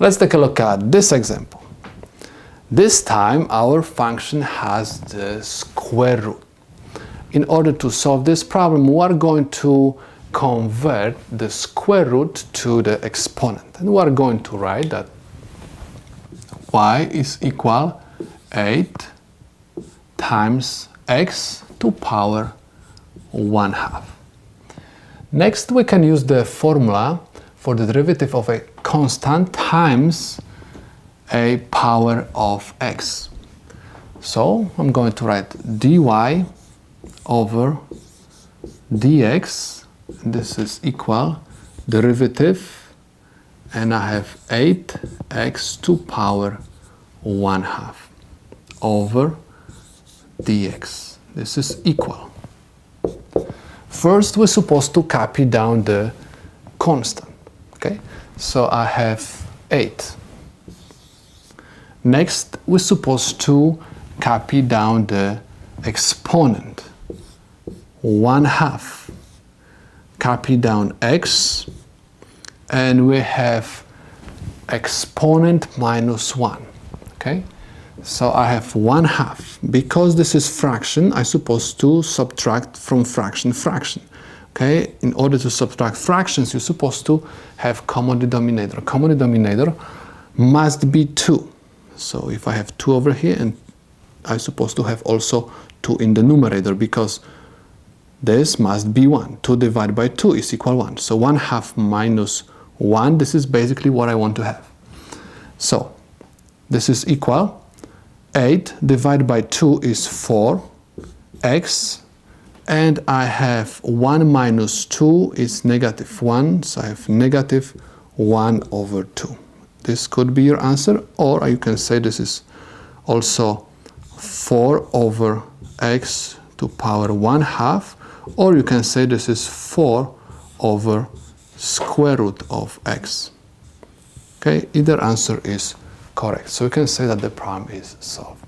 Let's take a look at this example. This time our function has the square root. In order to solve this problem, we are going to convert the square root to the exponent. And we are going to write that y is equal 8 times x to power 1/2. Next, we can use the formula for the derivative of a constant times a power of x. So I'm going to write dy over dx. This is equal derivative, and I have 8x to power 1/2 over dx. This is equal. First, we're supposed to copy down the constant. Okay, so I have 8. Next, we're supposed to copy down the exponent, 1/2. Copy down x, and we have exponent minus 1. Okay, so I have 1/2. Because this is fraction, I'm supposed to subtract from fraction. Okay, in order to subtract fractions, you're supposed to have common denominator. Common denominator must be 2. So if I have 2 over here, and I'm supposed to have also 2 in the numerator, because this must be 1. 2 divided by 2 is equal 1. So 1/2 minus 1, this is basically what I want to have. So this is equal 8 divided by 2 is 4x, and I have 1 minus 2 is -1, so I have -1 over 2. This could be your answer, or you can say this is also 4 over x to power 1/2, or you can say this is 4 over square root of x. Okay, either answer is correct. So we can say that the problem is solved.